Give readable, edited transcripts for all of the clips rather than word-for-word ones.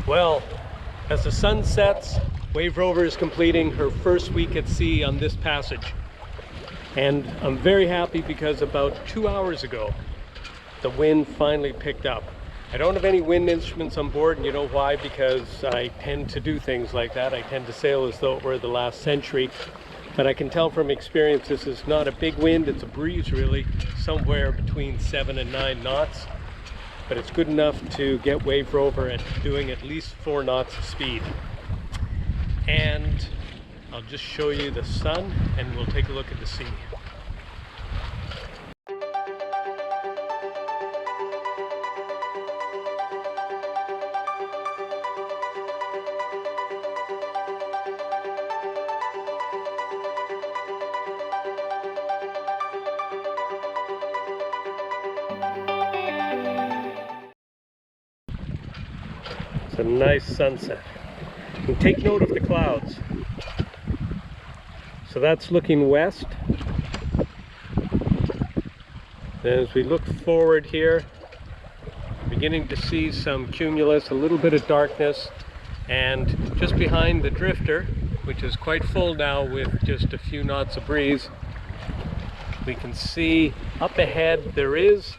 Well, as the sun sets, Wave Rover is completing her first week at sea on this passage. And I'm very happy because about 2 hours ago, the wind finally picked up. I don't have any wind instruments on board, and you know why? Because I tend to do things like that. I tend to sail as though it were the last century. But I can tell from experience this is not a big wind, it's a breeze really, somewhere between 7 and 9 knots. But it's good enough to get Wave Rover at doing at least 4 knots of speed. And I'll just show you the sun and we'll take a look at the sea. It's a nice sunset. And take note of the clouds. So that's looking west. And as we look forward here, beginning to see some cumulus, a little bit of darkness, and just behind the drifter, which is quite full now with just a few knots of breeze, we can see up ahead there is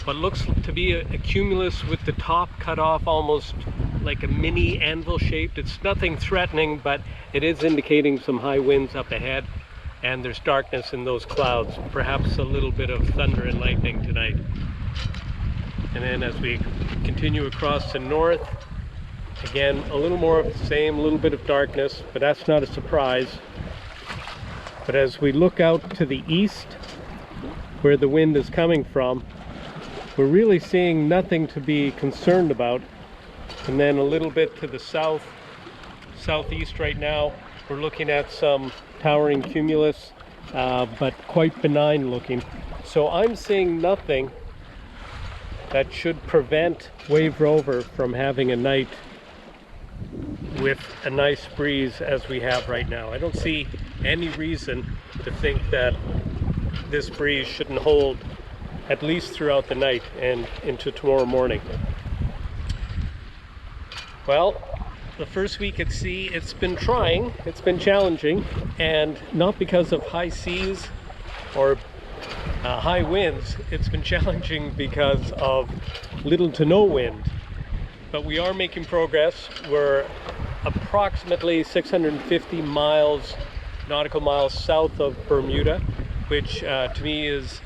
what looks to be a cumulus with the top cut off almost like a mini anvil shaped. It's nothing threatening, but it is indicating some high winds up ahead, and there's darkness in those clouds, perhaps a little bit of thunder and lightning tonight. And then as we continue across the north, again a little more of the same, a little bit of darkness, but that's not a surprise. But as we look out to the east, where the wind is coming from, we're really seeing nothing to be concerned about. And then a little bit to the south, southeast right now, we're looking at some towering cumulus, but quite benign looking. So I'm seeing nothing that should prevent Wave Rover from having a night with a nice breeze as we have right now. I don't see any reason to think that this breeze shouldn't hold at least throughout the night and into tomorrow morning. Well, the first week at sea, it's been trying, it's been challenging, and not because of high seas or high winds. It's been challenging because of little to no wind. But we are making progress. We're approximately 650 miles, nautical miles south of Bermuda, which to me is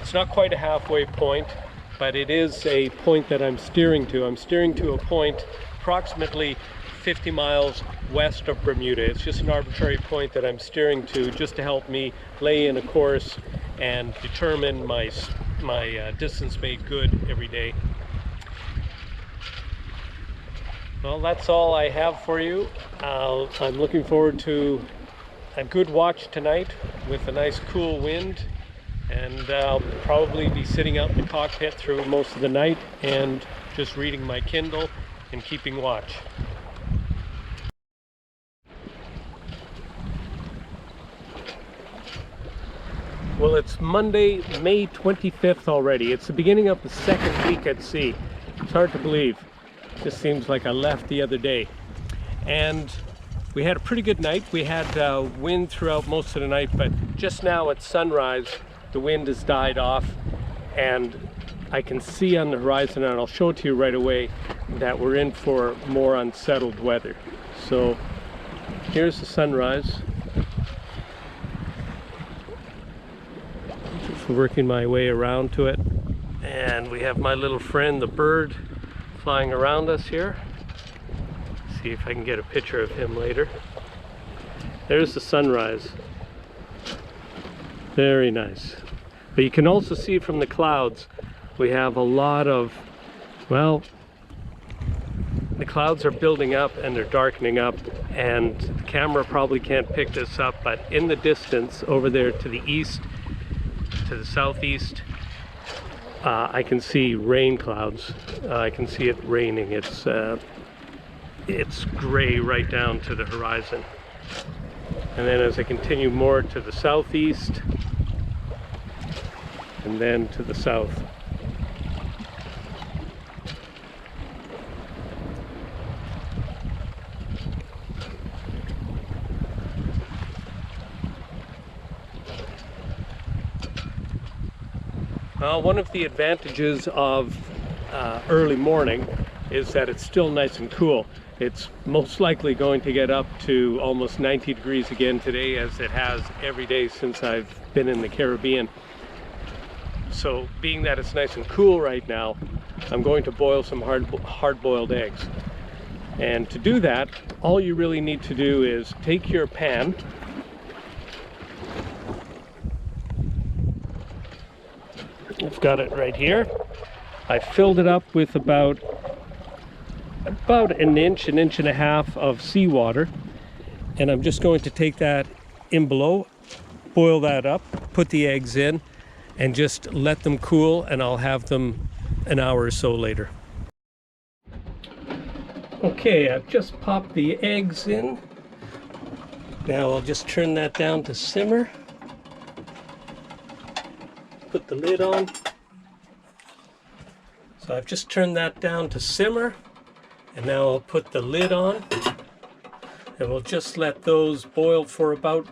it's not quite a halfway point, but it is a point that I'm steering to. I'm steering to a point approximately 50 miles west of Bermuda. It's just an arbitrary point that I'm steering to just to help me lay in a course and determine my distance made good every day. Well, that's all I have for you. I'm looking forward to a good watch tonight with a nice cool wind. And I'll probably be sitting out in the cockpit through most of the night and just reading my Kindle and keeping watch. Well, it's Monday, May 25th already. It's the beginning of the second week at sea. It's hard to believe. It just seems like I left the other day. And we had a pretty good night. We had wind throughout most of the night, but just now at sunrise, the wind has died off, and I can see on the horizon, and I'll show it to you right away, that we're in for more unsettled weather. So here's the sunrise. Just working my way around to it, and we have my little friend, the bird, flying around us here. See if I can get a picture of him later. There's the sunrise. Very nice. But you can also see from the clouds, we have a lot of, well, the clouds are building up and they're darkening up, and the camera probably can't pick this up, but in the distance over there to the east, to the southeast, I can see rain clouds. I can see it raining. It's gray right down to the horizon. And then as I continue more to the southeast, and then to the south. One of the advantages of early morning is that it's still nice and cool. It's most likely going to get up to almost 90 degrees again today, as it has every day since I've been in the Caribbean. So being that it's nice and cool right now, I'm going to boil some hard-boiled eggs. And to do that, all you really need to do is take your pan, I've got it right here. I filled it up with about an inch and a half of seawater, and I'm just going to take that in below, boil that up, put the eggs in, and just let them cool, and I'll have them an hour or so later. Okay, I've just popped the eggs in. Now I'll just turn that down to simmer. Put the lid on. So I've just turned that down to simmer, and now I'll put the lid on, and we'll just let those boil for about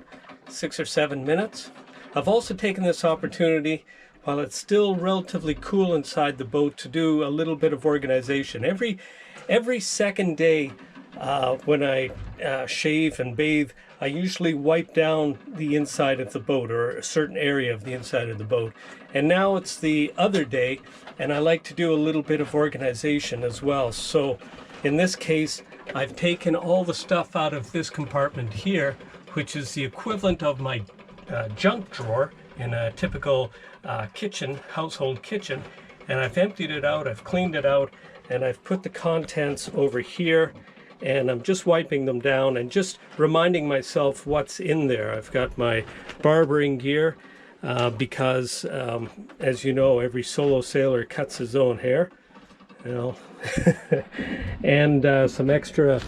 6 or 7 minutes. I've also taken this opportunity, while it's still relatively cool inside the boat, to do a little bit of organization. Every second day when I shave and bathe, I usually wipe down the inside of the boat, or a certain area of the inside of the boat. And now it's the other day, and I like to do a little bit of organization as well. So in this case, I've taken all the stuff out of this compartment here, which is the equivalent of my junk drawer in a typical household kitchen, and I've emptied it out, I've cleaned it out, and I've put the contents over here, and I'm just wiping them down and just reminding myself what's in there. I've got my barbering gear because, as you know, every solo sailor cuts his own hair, you know, and some extra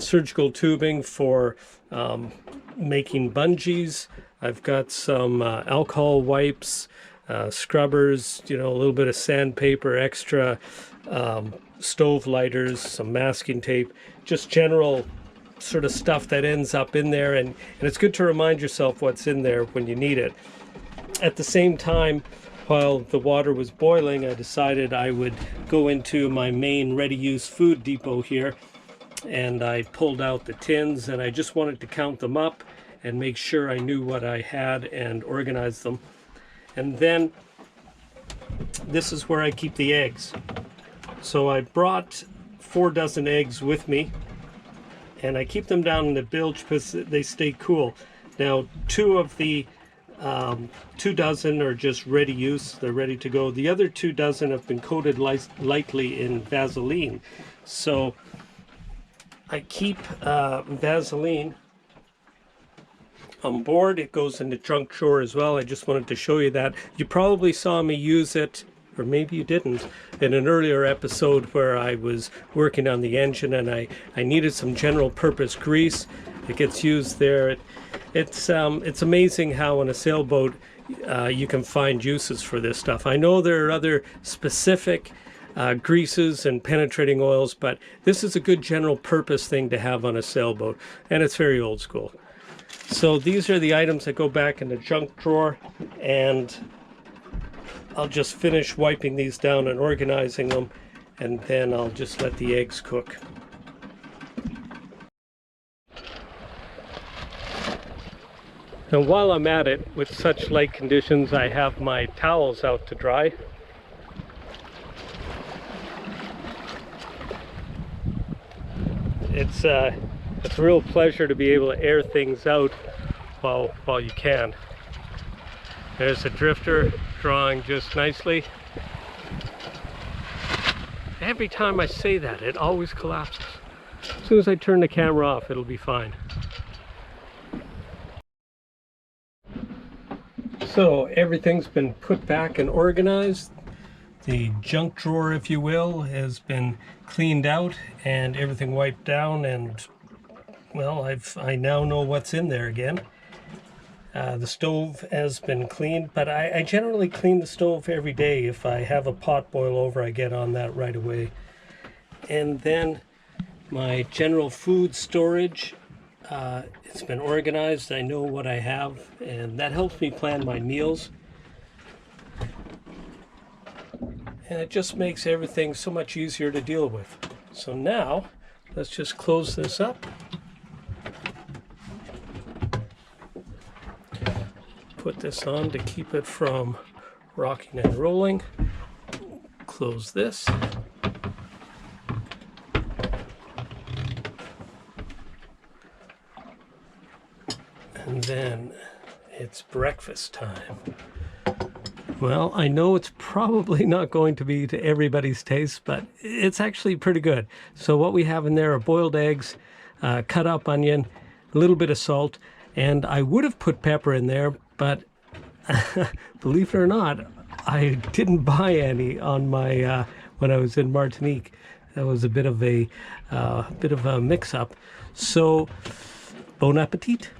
surgical tubing for making bungees. I've got some alcohol wipes, scrubbers, you know, a little bit of sandpaper, extra stove lighters, some masking tape, just general sort of stuff that ends up in there, and it's good to remind yourself what's in there when you need it. At the same time, while the water was boiling, I decided I would go into my main ready-use food depot here, and I pulled out the tins, and I just wanted to count them up and make sure I knew what I had and organize them. And then this is where I keep the eggs. So I brought 4 dozen eggs with me, and I keep them down in the bilge because they stay cool. Now 2 of the 2 dozen are just ready use, they're ready to go. The other 2 dozen have been coated lightly in Vaseline. So I keep Vaseline on board. It goes in the junk drawer as well. I just wanted to show you that. You probably saw me use it, or maybe you didn't, in an earlier episode where I was working on the engine and I needed some general purpose grease. It gets used there. It's amazing how on a sailboat you can find uses for this stuff. I know there are other specific greases and penetrating oils, but this is a good general purpose thing to have on a sailboat, and it's very old school. So these are the items that go back in the junk drawer, and I'll just finish wiping these down and organizing them, and then I'll just let the eggs cook. And while I'm at it, with such light conditions, I have my towels out to dry. It's a real pleasure to be able to air things out while you can. There's a drifter drawing just nicely. Every time I say that, it always collapses. As soon as I turn the camera off, it'll be fine. So everything's been put back and organized. The junk drawer, if you will, has been cleaned out and everything wiped down, and well, I now know what's in there again. The stove has been cleaned, but I generally clean the stove every day. If I have a pot boil over, I get on that right away. And then my general food storage, it's been organized. I know what I have, and that helps me plan my meals. and it just makes everything so much easier to deal with. So now, let's just close this up. Put this on to keep it from rocking and rolling. Close this. And then it's breakfast time. Well, I know it's probably not going to be to everybody's taste, but it's actually pretty good. So what we have in there are boiled eggs, cut up onion, a little bit of salt, and I would have put pepper in there, but believe it or not, I didn't buy any on my when I was in Martinique. That was a bit of a mix-up. So, bon appetit.